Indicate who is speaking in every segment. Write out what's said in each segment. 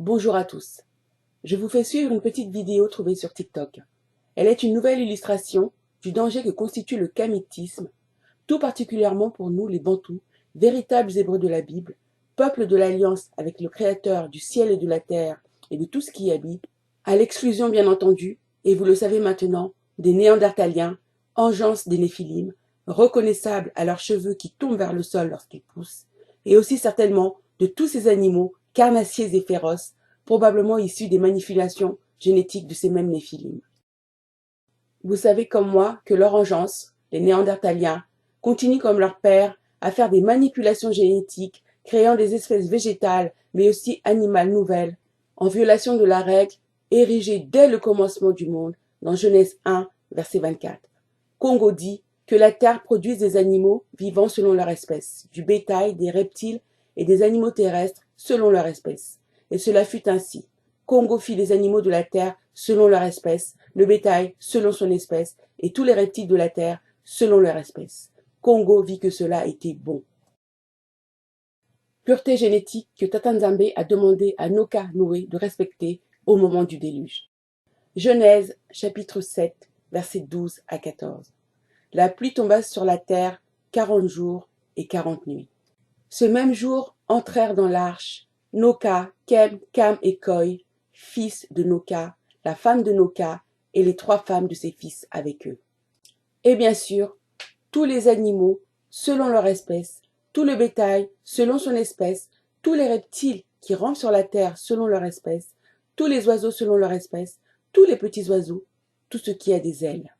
Speaker 1: Bonjour à tous. Je vous fais suivre une petite vidéo trouvée sur TikTok. Elle est une nouvelle illustration du danger que constitue le kamitisme, tout particulièrement pour nous les Bantous, véritables Hébreux de la Bible, peuple de l'alliance avec le Créateur du ciel et de la terre et de tout ce qui y habite, à l'exclusion bien entendu, et vous le savez maintenant, des Néandertaliens, engeance des Néphilim, reconnaissables à leurs cheveux qui tombent vers le sol lorsqu'ils poussent, et aussi certainement de tous ces animaux carnassiers et féroces, probablement issus des manipulations génétiques de ces mêmes Néphilim. Vous savez comme moi que leur engeance, les Néandertaliens, continuent comme leur père à faire des manipulations génétiques, créant des espèces végétales mais aussi animales nouvelles, en violation de la règle érigée dès le commencement du monde dans Genèse 1, verset 24. Congo dit que la terre produise des animaux vivants selon leur espèce, du bétail, des reptiles et des animaux terrestres selon leur espèce. Et cela fut ainsi. Congo fit les animaux de la terre selon leur espèce, le bétail selon son espèce, et tous les reptiles de la terre selon leur espèce. Congo vit que cela était bon. Pureté génétique que Tata Nzambe a demandé à Noka Noé de respecter au moment du déluge. Genèse chapitre 7, versets 12 à 14. La pluie tomba sur la terre 40 jours et 40 nuits. Ce même jour entrèrent dans l'arche Noka, Kem, Cam et Koy, fils de Noka, la femme de Noka et les 3 femmes de ses fils avec eux. Et bien sûr, tous les animaux selon leur espèce, tout le bétail selon son espèce, tous les reptiles qui rampent sur la terre selon leur espèce, tous les oiseaux selon leur espèce, tous les petits oiseaux, tout ce qui a des ailes.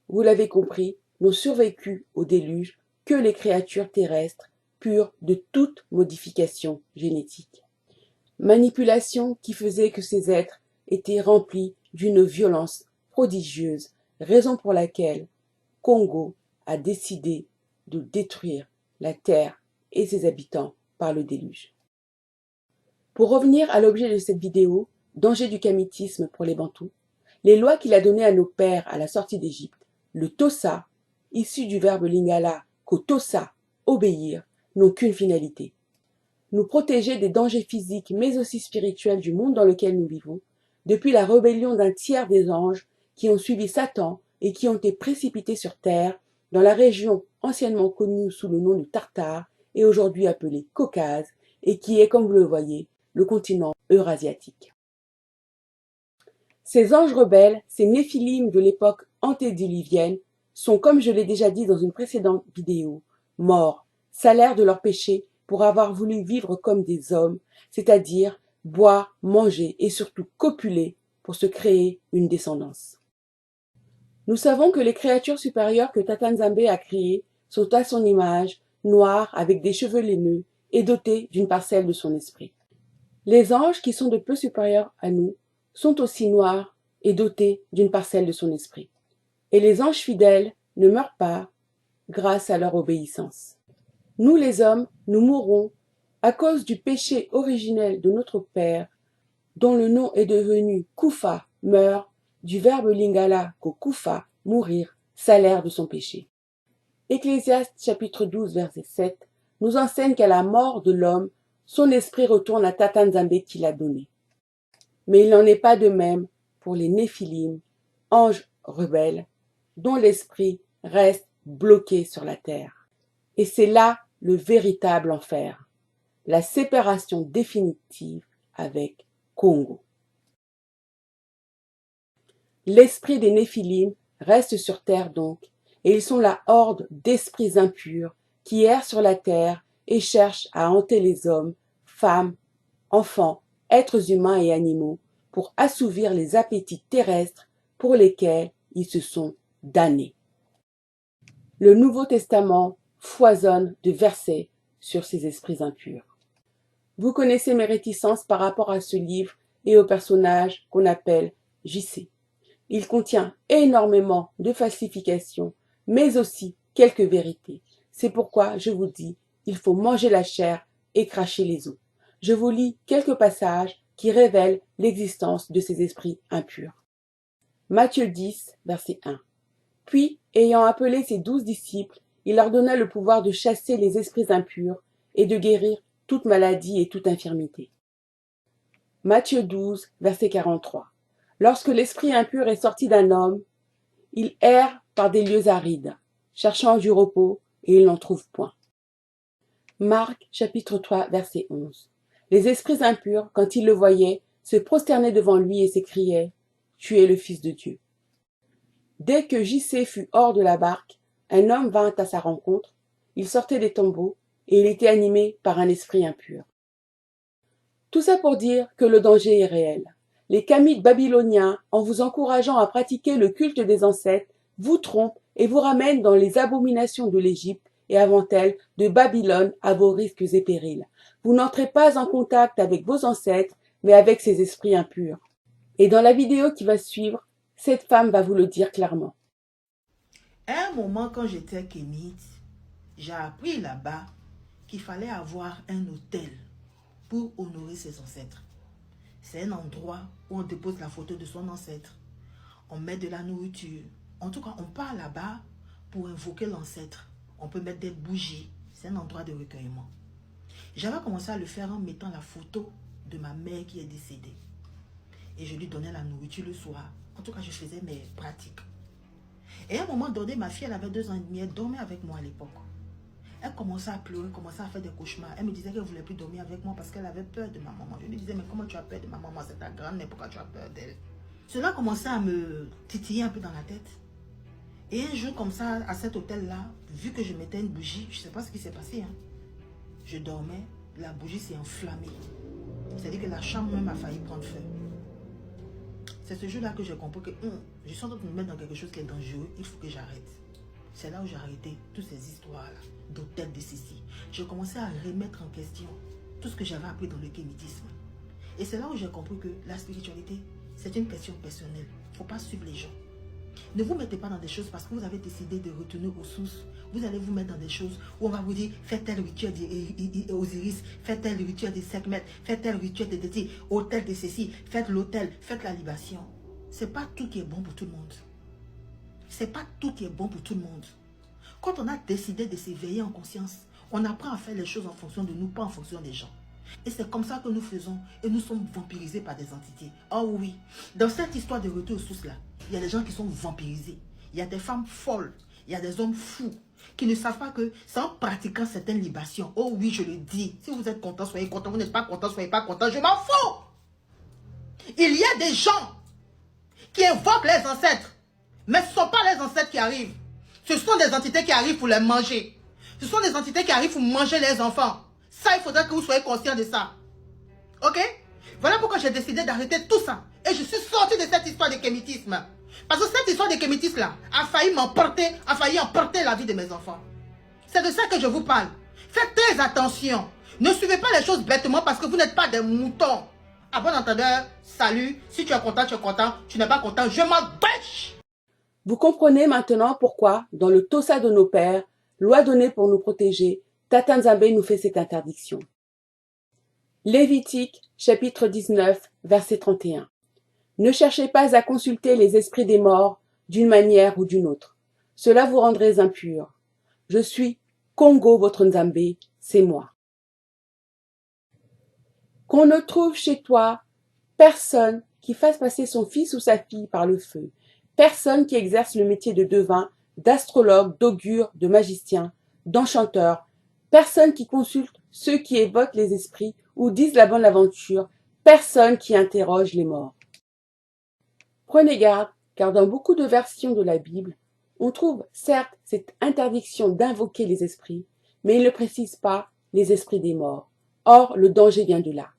Speaker 1: Vous l'avez compris, n'ont survécu au déluge que les créatures terrestres pures de toute modification génétique. Manipulation qui faisait que ces êtres étaient remplis d'une violence prodigieuse, raison pour laquelle Congo a décidé de détruire la terre et ses habitants par le déluge. Pour revenir à l'objet de cette vidéo, danger du kamitisme pour les Bantous, les lois qu'il a données à nos pères à la sortie d'Égypte, le tossa, issu du verbe lingala, kotosa, obéir, n'ont qu'une finalité. Nous protéger des dangers physiques mais aussi spirituels du monde dans lequel nous vivons, depuis la rébellion d'un tiers des anges qui ont suivi Satan et qui ont été précipités sur terre dans la région anciennement connue sous le nom de Tartare et aujourd'hui appelée Caucase et qui est, comme vous le voyez, le continent eurasiatique. Ces anges rebelles, ces néphilim de l'époque antédiluvienne, sont, comme je l'ai déjà dit dans une précédente vidéo, morts, salaire de leur péché pour avoir voulu vivre comme des hommes, c'est-à-dire boire, manger et surtout copuler pour se créer une descendance. Nous savons que les créatures supérieures que Tata Nzambe a créées sont à son image, noires avec des cheveux laineux et dotées d'une parcelle de son esprit. Les anges qui sont de peu supérieurs à nous sont aussi noirs et dotés d'une parcelle de son esprit. Et les anges fidèles ne meurent pas grâce à leur obéissance. Nous les hommes, nous mourrons à cause du péché originel de notre Père, dont le nom est devenu Kufa, meurt, du verbe lingala, kokufa, mourir, salaire de son péché. Ecclésiaste chapitre 12, verset 7, nous enseigne qu'à la mort de l'homme, son esprit retourne à Tata Nzambe qui l'a donné. Mais il n'en est pas de même pour les Néphilim, anges rebelles, dont l'esprit reste bloqué sur la terre. Et c'est là le véritable enfer, la séparation définitive avec Congo. L'esprit des Néphilim reste sur terre donc, et ils sont la horde d'esprits impurs qui errent sur la terre et cherchent à hanter les hommes, femmes, enfants, êtres humains et animaux, pour assouvir les appétits terrestres pour lesquels ils se sont damnés. Le Nouveau Testament foisonne de versets sur ces esprits impurs. Vous connaissez mes réticences par rapport à ce livre et au personnage qu'on appelle JC. Il contient énormément de falsifications, mais aussi quelques vérités. C'est pourquoi je vous dis, il faut manger la chair et cracher les os. Je vous lis quelques passages qui révèlent l'existence de ces esprits impurs. Matthieu 10, verset 1. Puis, ayant appelé ses 12 disciples, il leur donna le pouvoir de chasser les esprits impurs et de guérir toute maladie et toute infirmité. Matthieu 12, verset 43. Lorsque l'esprit impur est sorti d'un homme, il erre par des lieux arides, cherchant du repos, et il n'en trouve point. Marc chapitre 3, verset 11. Les esprits impurs, quand ils le voyaient, se prosternaient devant lui et s'écriaient « Tu es le Fils de Dieu ». Dès que JC fut hors de la barque, un homme vint à sa rencontre, il sortait des tombeaux, et il était animé par un esprit impur. Tout ça pour dire que le danger est réel. Les Kamites babyloniens, en vous encourageant à pratiquer le culte des ancêtres, vous trompent et vous ramènent dans les abominations de l'Égypte et avant elle de Babylone à vos risques et périls. Vous n'entrez pas en contact avec vos ancêtres, mais avec ces esprits impurs. Et dans la vidéo qui va suivre, cette femme va vous le dire clairement.
Speaker 2: À un moment, quand j'étais kémite, j'ai appris là-bas qu'il fallait avoir un autel pour honorer ses ancêtres. C'est un endroit où on dépose la photo de son ancêtre. On met de la nourriture. En tout cas, on part là-bas pour invoquer l'ancêtre. On peut mettre des bougies. C'est un endroit de recueillement. J'avais commencé à le faire en mettant la photo de ma mère qui est décédée. Et je lui donnais la nourriture le soir. En tout cas, je faisais mes pratiques. Et à un moment donné, ma fille, elle avait 2 ans et demi, elle dormait avec moi à l'époque. Elle commençait à pleurer, commençait à faire des cauchemars. Elle me disait qu'elle ne voulait plus dormir avec moi parce qu'elle avait peur de ma maman. Je lui disais, mais comment tu as peur de ma maman? C'est ta grand-mère, pourquoi tu as peur d'elle? Cela commençait à me titiller un peu dans la tête. Et un jour comme ça, à cet hôtel-là, vu que je mettais une bougie, je ne sais pas ce qui s'est passé. Hein. Je dormais, la bougie s'est enflammée. C'est-à-dire que la chambre même a failli prendre feu. C'est ce jour-là que j'ai compris que je suis en train de me mettre dans quelque chose qui est dangereux, il faut que j'arrête. C'est là où j'ai arrêté toutes ces histoires-là, d'hôtel de ceci. J'ai commencé à remettre en question tout ce que j'avais appris dans le kémitisme. Et c'est là où j'ai compris que la spiritualité, c'est une question personnelle. Il ne faut pas suivre les gens. Ne vous mettez pas dans des choses parce que vous avez décidé de retourner aux sources. Vous allez vous mettre dans des choses où on va vous dire, faites tel rituel d'Osiris, faites tel rituel de Sekhmet, faites tel rituel de Déti, hôtel de ceci, faites l'hôtel, faites la libation. Ce n'est pas tout qui est bon pour tout le monde. Ce n'est pas tout qui est bon pour tout le monde. Quand on a décidé de s'éveiller en conscience, on apprend à faire les choses en fonction de nous, pas en fonction des gens. Et c'est comme ça que nous faisons et nous sommes vampirisés par des entités. Oh oui, dans cette histoire de retour aux sources là, il y a des gens qui sont vampirisés. Il y a des femmes folles, il y a des hommes fous qui ne savent pas que c'est en pratiquant certaines libations. Oh oui, je le dis. Si vous êtes content, soyez content. Vous n'êtes pas content, soyez pas content. Je m'en fous. Il y a des gens qui invoquent les ancêtres. Mais ce ne sont pas les ancêtres qui arrivent. Ce sont des entités qui arrivent pour les manger. Ce sont des entités qui arrivent pour manger les enfants. Ça, il faudrait que vous soyez conscients de ça. Ok? Voilà pourquoi j'ai décidé d'arrêter tout ça. Et je suis sorti de cette histoire de kémitisme. Parce que cette histoire de kémitisme là a failli emporter la vie de mes enfants. C'est de ça que je vous parle. Faites très attention. Ne suivez pas les choses bêtement parce que vous n'êtes pas des moutons. À bon entendeur, salut. Si tu es content, tu es content. Tu n'es pas content, je m'en bêche.
Speaker 1: Vous comprenez maintenant pourquoi, dans le Tossa de nos pères, loi donnée pour nous protéger, Tata Nzambe nous fait cette interdiction. Lévitique, chapitre 19, verset 31. Ne cherchez pas à consulter les esprits des morts d'une manière ou d'une autre. Cela vous rendrait impurs. Je suis Congo, votre Nzambe, c'est moi. Qu'on ne trouve chez toi personne qui fasse passer son fils ou sa fille par le feu, personne qui exerce le métier de devin, d'astrologue, d'augure, de magicien, d'enchanteur, personne qui consulte ceux qui évoquent les esprits ou disent la bonne aventure, personne qui interroge les morts. Prenez garde, car dans beaucoup de versions de la Bible, on trouve certes cette interdiction d'invoquer les esprits, mais il ne précise pas les esprits des morts. Or, le danger vient de là.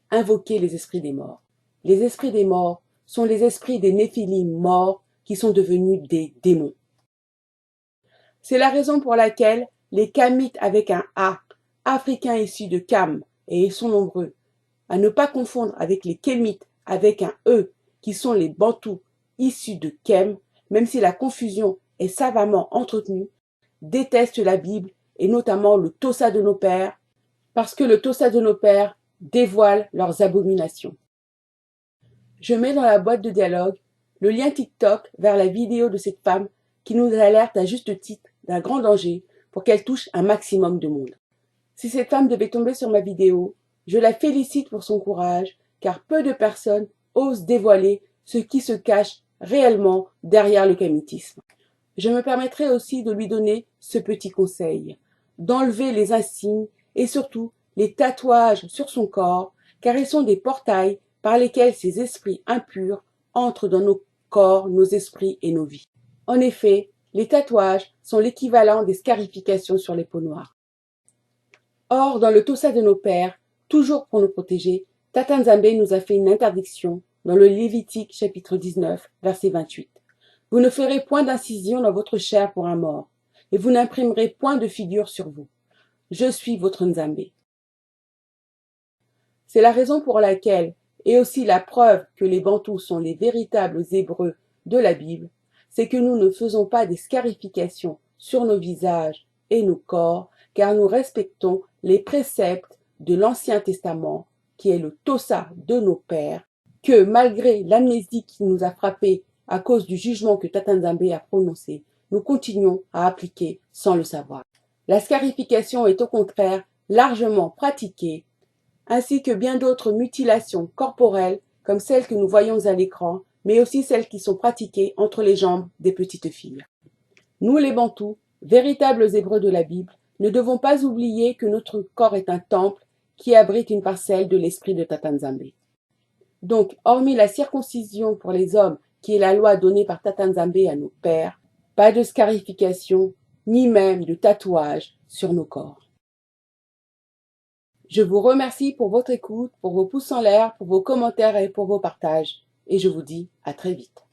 Speaker 1: Invoquer les esprits des morts. Les esprits des morts sont les esprits des Néphilim morts qui sont devenus des démons. C'est la raison pour laquelle les Kamites avec un A, africains issus de Kam, et ils sont nombreux, à ne pas confondre avec les Kémites avec un E, qui sont les Bantous issus de Kem, même si la confusion est savamment entretenue, détestent la Bible et notamment le Tossa de nos pères, parce que le Tossa de nos pères dévoile leurs abominations. Je mets dans la boîte de dialogue le lien TikTok vers la vidéo de cette femme qui nous alerte à juste titre d'un grand danger pour qu'elle touche un maximum de monde. Si cette femme devait tomber sur ma vidéo, je la félicite pour son courage, car peu de personnes osent dévoiler ce qui se cache réellement derrière le kamitisme. Je me permettrai aussi de lui donner ce petit conseil, d'enlever les insignes et surtout les tatouages sur son corps, car ils sont des portails par lesquels ces esprits impurs entrent dans nos corps, nos esprits et nos vies. En effet, les tatouages sont l'équivalent des scarifications sur les peaux noires. Or, dans le Tossa de nos pères, toujours pour nous protéger, Tata Nzambe nous a fait une interdiction dans le Lévitique chapitre 19, verset 28. Vous ne ferez point d'incision dans votre chair pour un mort, et vous n'imprimerez point de figure sur vous. Je suis votre Nzambe. C'est la raison pour laquelle, et aussi la preuve que les Bantous sont les véritables Hébreux de la Bible, c'est que nous ne faisons pas des scarifications sur nos visages et nos corps, car nous respectons les préceptes de l'Ancien Testament, qui est le Tossa de nos pères, que malgré l'amnésie qui nous a frappés à cause du jugement que Tata Nzambe a prononcé, nous continuons à appliquer sans le savoir. La scarification est au contraire largement pratiquée, ainsi que bien d'autres mutilations corporelles comme celles que nous voyons à l'écran, mais aussi celles qui sont pratiquées entre les jambes des petites filles. Nous les Bantous, véritables Hébreux de la Bible, ne devons pas oublier que notre corps est un temple qui abrite une parcelle de l'esprit de Tata Nzambe. Donc, hormis la circoncision pour les hommes, qui est la loi donnée par Tata Nzambe à nos pères, pas de scarification, ni même de tatouage sur nos corps. Je vous remercie pour votre écoute, pour vos pouces en l'air, pour vos commentaires et pour vos partages, et je vous dis à très vite.